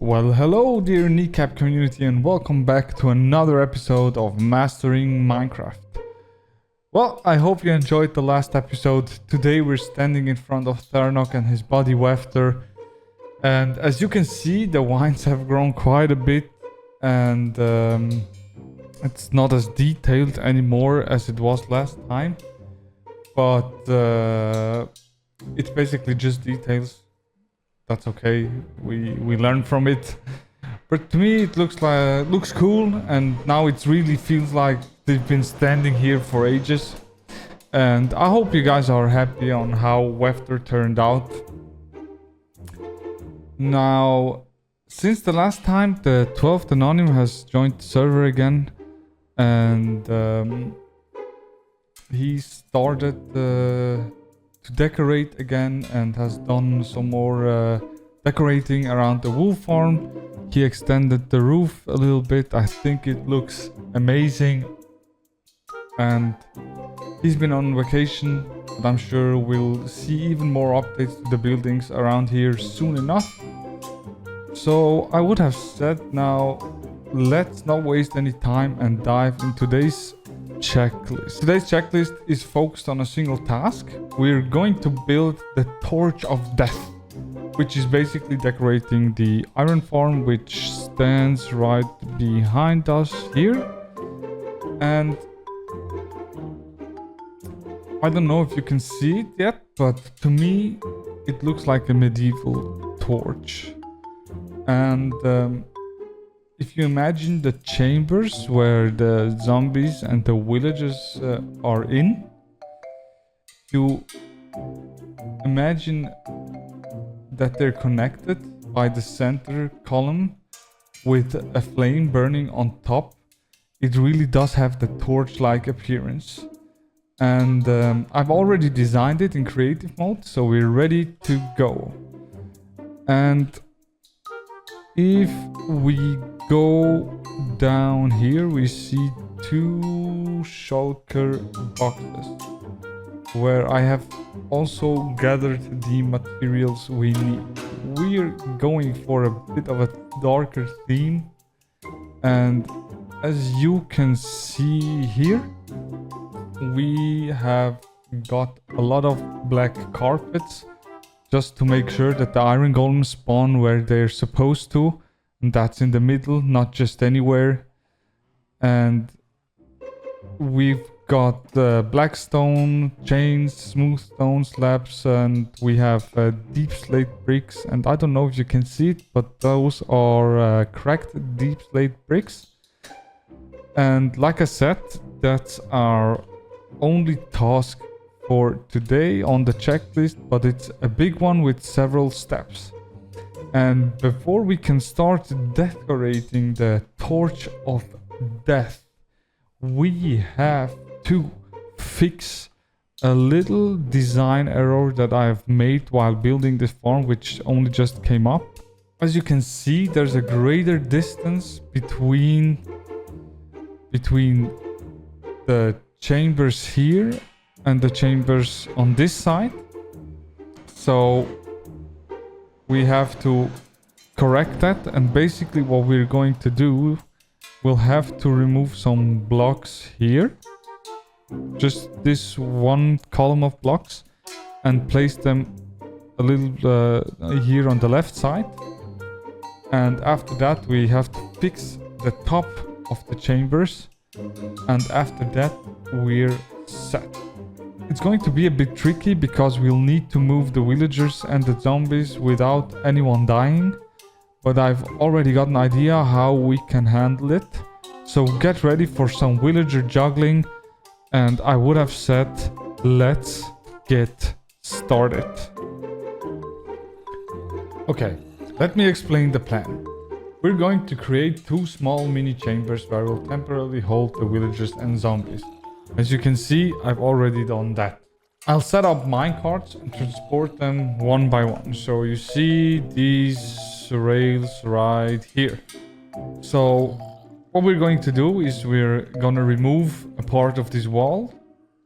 Well, hello dear kneecap community and welcome back to another episode of Mastering Minecraft. Well, I hope you enjoyed the last episode. Today we're standing in front of Tharnok and his body Wefter. And as you can see, the vines have grown quite a bit and it's not as detailed anymore as it was last time. But it's basically just details. That's okay. We learn from it. But to me it looks cool, and now it really feels like they've been standing here for ages. And I hope you guys are happy on how Wefter turned out. Now, since the last time, the 12th Anonym has joined the server again, and he started to decorate again and has done some more decorating around the wool farm. He extended the roof a little bit. I think it looks amazing. And he's been on vacation, but I'm sure we'll see even more updates to the buildings around here soon enough. So I would have said now, let's not waste any time and dive into today's checklist. Today's checklist is focused on a single task. We're going to build the Torch of Death, which is basically decorating the iron farm, which stands right behind us here. And I don't know if you can see it yet, but to me it looks like a medieval torch. And if you imagine the chambers where the zombies and the villagers are in, you imagine that they're connected by the center column with a flame burning on top. It really does have the torch-like appearance. And I've already designed it in creative mode, so we're ready to go. And if we go down here, we see two shulker boxes where I have also gathered the materials we need. We're going for a bit of a darker theme, and as you can see here, we have got a lot of black carpets just to make sure that the iron golems spawn where they're supposed to, and that's in the middle, not just anywhere. And we've got black stone chains, smooth stone slabs, and we have deep slate bricks. And I don't know if you can see it, but those are cracked deep slate bricks. And like I said, that's our only task for today on the checklist, but it's a big one with several steps. And before we can start decorating the Torch of Death, we have to fix a little design error that I've made while building this farm, which only just came up. As you can see, there's a greater distance between the chambers here and the chambers on this side. So we have to correct that, and basically what we're going to do, we'll have to remove some blocks here, just this one column of blocks, and place them a little here on the left side. And after that we have to fix the top of the chambers, and after that we're set. It's going to be a bit tricky because we'll need to move the villagers and the zombies without anyone dying, but I've already got an idea how we can handle it. So get ready for some villager juggling, and I would have said let's get started. Okay, let me explain the plan. We're going to create two small mini chambers where we'll temporarily hold the villagers and zombies. As you can see, I've already done that. I'll set up minecarts and transport them one by one. So you see these rails right here. So what we're going to do is we're gonna remove a part of this wall,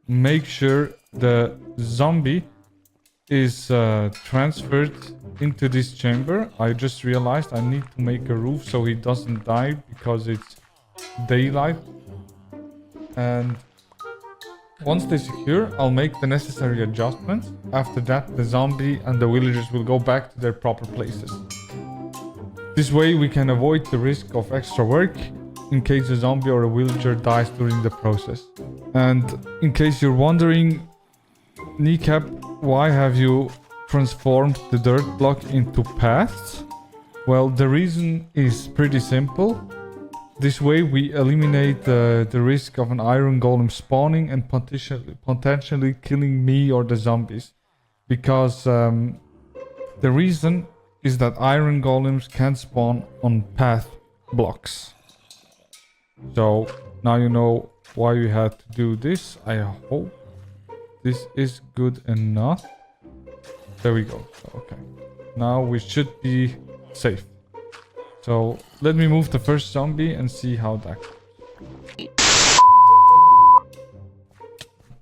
make sure the zombie is transferred into this chamber. I just realized I need to make a roof so he doesn't die because it's daylight. And once they secure, I'll make the necessary adjustments. After that, the zombie and the villagers will go back to their proper places. This way we can avoid the risk of extra work in case a zombie or a villager dies during the process. And in case you're wondering, Kneecap, why have you transformed the dirt block into paths? Well, the reason is pretty simple. This way we eliminate the risk of an iron golem spawning and potentially killing me or the zombies. Because the reason is that iron golems can spawn on path blocks. So now you know why we had to do this. I hope this is good enough. There we go. Okay. Now we should be safe. So let me move the first zombie and see how that goes.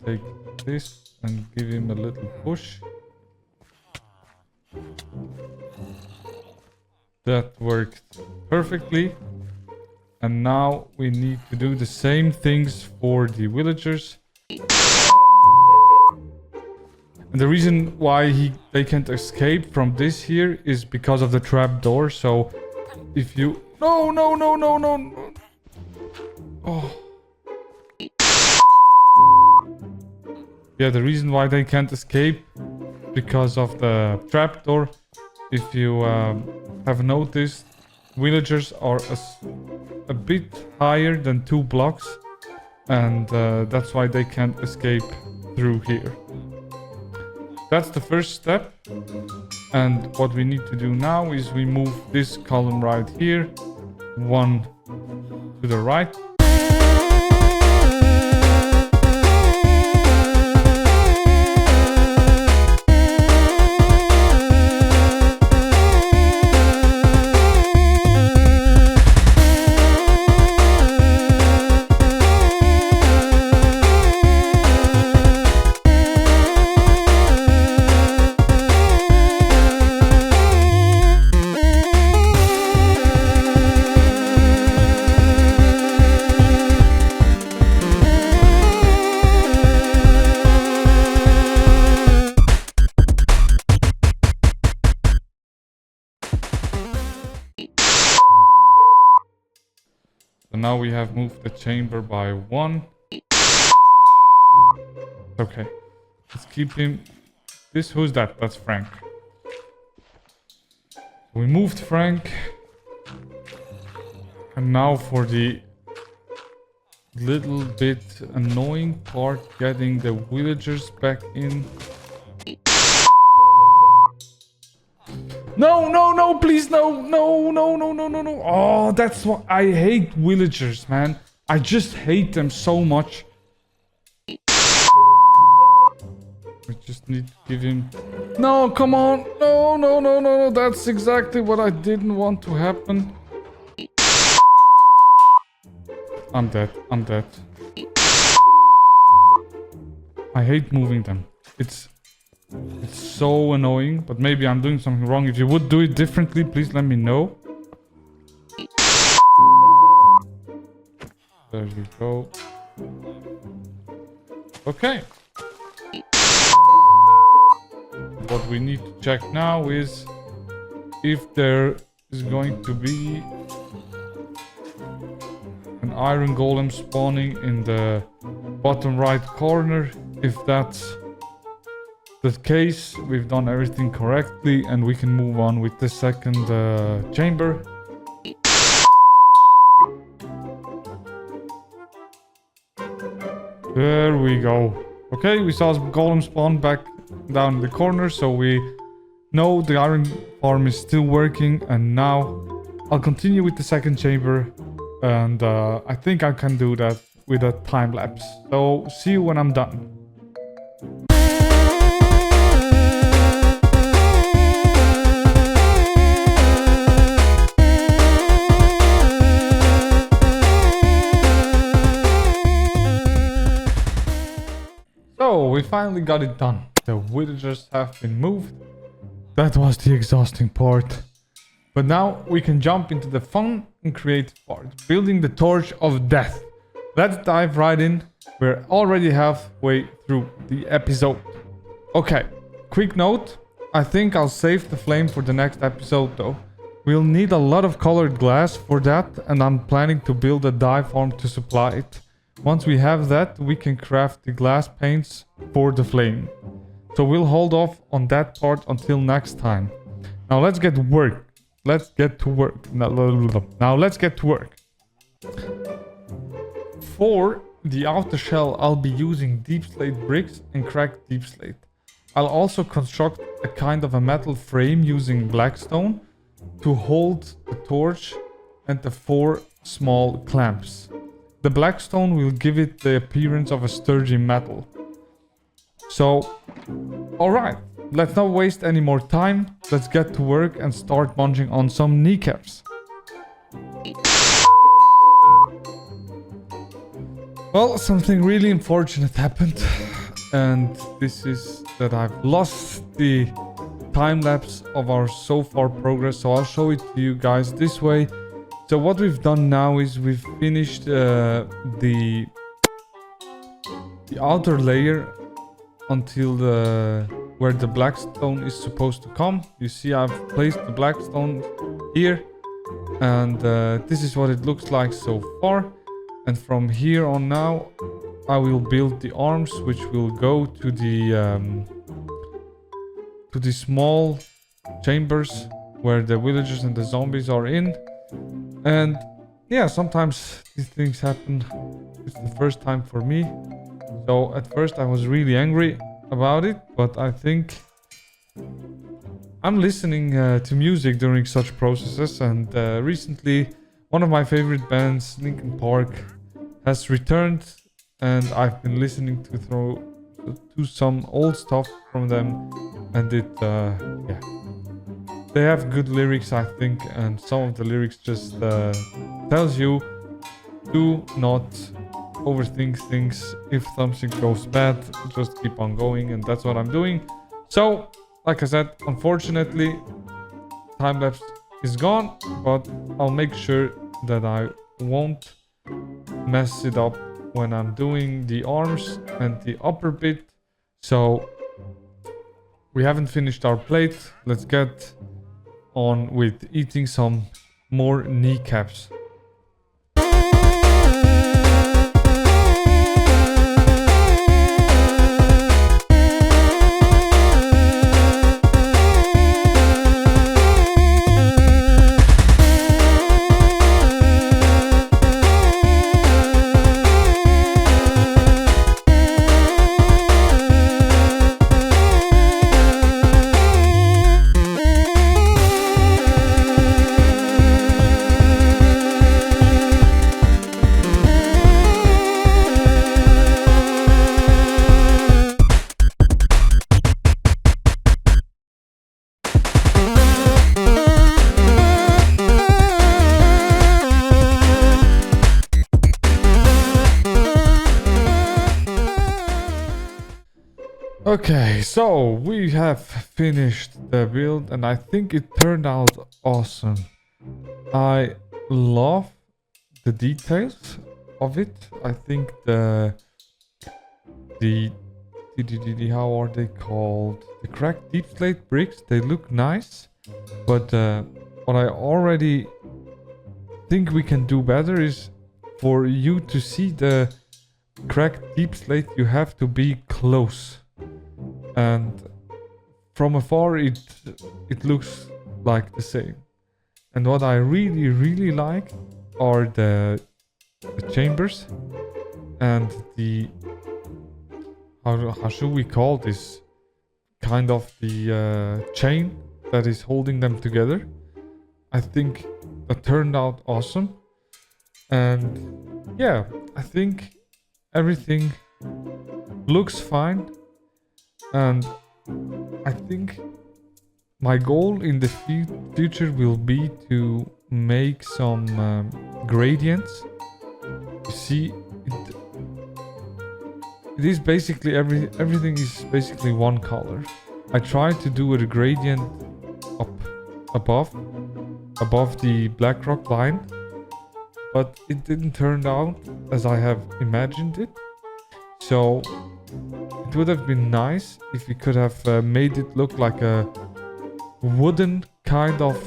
Take this and give him a little push. That worked perfectly. And now we need to do the same things for the villagers. And the reason why they can't escape from this here is because of the trapdoor. So if you... No. Oh. Yeah, the reason why they can't escape because of the trapdoor. If you have noticed, villagers are a bit higher than 2 blocks. And that's why they can't escape through here. That's the first step. And what we need to do now is we move this column right here. One to the right. So now we have moved the chamber by 1. Okay. Let's keep him. Who's that? That's Frank. We moved Frank. And now for the little bit annoying part, getting the villagers back in. No, please, no. Oh, that's what I hate villagers, man. I just hate them so much. We just need to give him... No, come on. No. That's exactly what I didn't want to happen. I'm dead. I hate moving them. It's so annoying, but maybe I'm doing something wrong. If you would do it differently, please let me know. There we go. Okay. What we need to check now is if there is going to be an iron golem spawning in the bottom right corner. If that's the case, we've done everything correctly and we can move on with the second chamber. There we go. Okay, we saw golem spawn back down in the corner, so we know the iron farm is still working. And now I'll continue with the second chamber, and I think I can do that with a time lapse. So see you when I'm done. So we finally got it done. The villagers have been moved. That was the exhausting part. But now we can jump into the fun and creative part. Building the torch of death. Let's dive right in. We're already halfway through the episode. Okay, quick note. I think I'll save the flame for the next episode though. We'll need a lot of colored glass for that, and I'm planning to build a dye farm to supply it. Once we have that, we can craft the glass paints for the flame. So we'll hold off on that part until next time. Now let's get to work. Let's get to work. Now let's get to work. For the outer shell, I'll be using deep slate bricks and cracked deep slate. I'll also construct a kind of a metal frame using blackstone to hold the torch and the 4 small clamps. The blackstone will give it the appearance of a sturdy metal. So, alright, let's not waste any more time. Let's get to work and start munching on some kneecaps. Well, something really unfortunate happened. And this is that I've lost the time-lapse of our so far progress. So I'll show it to you guys this way. So what we've done now is we've finished the outer layer until where the blackstone is supposed to come. You see I've placed the blackstone here, and this is what it looks like so far. And from here on now I will build the arms, which will go to the small chambers where the villagers and the zombies are in. And yeah, sometimes these things happen. It's the first time for me. So at first I was really angry about it, but I think I'm listening to music during such processes. And recently one of my favorite bands, Linkin Park, has returned, and I've been listening to some old stuff from them, and yeah, they have good lyrics, I think, and some of the lyrics just tells you do not overthink things. If something goes bad, just keep on going, and that's what I'm doing. So, like I said, unfortunately, time-lapse is gone, but I'll make sure that I won't mess it up when I'm doing the arms and the upper bit. So we haven't finished our plate. Let's get on with eating some more kneecaps. Okay, so we have finished the build, and I think it turned out awesome. I love the details of it. I think the how are they called? The cracked deep slate bricks, they look nice, but what I already think we can do better is for you to see the cracked deep slate, you have to be close. And from afar it looks like the same. And what I really like are the chambers and the how should we call this, kind of the chain that is holding them together. I think that turned out awesome. And yeah, I think everything looks fine. And I think my goal in the future will be to make some gradients. You see, it is basically everything is basically one color. I tried to do a gradient up above the black rock line, but it didn't turn out as I have imagined it. So it would have been nice if we could have made it look like a wooden kind of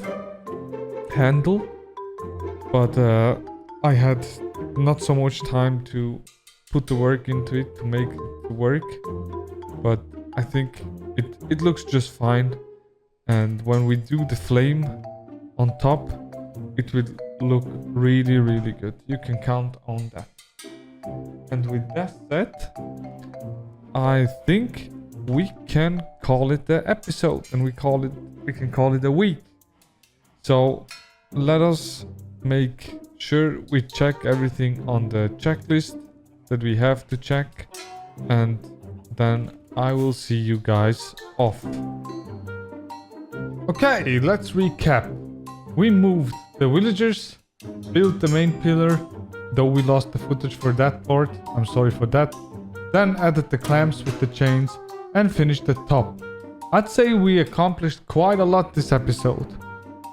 handle, but I had not so much time to put the work into it to make it work. But I think it looks just fine, and when we do the flame on top, it will look really, really good. You can count on that. And with that said, I think we can call it the episode, and we can call it a week. So let us make sure we check everything on the checklist that we have to check, and then I will see you guys off. Okay, let's recap. We moved the villagers, built the main pillar, though we lost the footage for that part, I'm sorry for that. Then added the clamps with the chains and finished the top. I'd say we accomplished quite a lot this episode.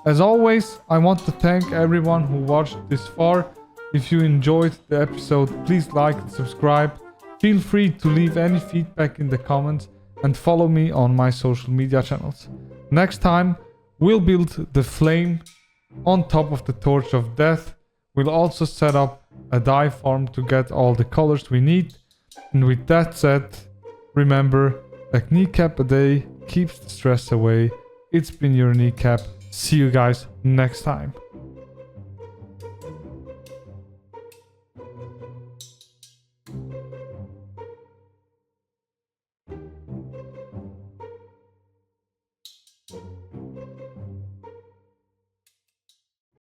As always, I want to thank everyone who watched this far. If you enjoyed the episode, please like and subscribe. Feel free to leave any feedback in the comments and follow me on my social media channels. Next time, we'll build the flame on top of the torch of death. We'll also set up a dye farm to get all the colors we need. And with that said, remember, a kneecap a day keeps the stress away. It's been your kneecap. See you guys next time.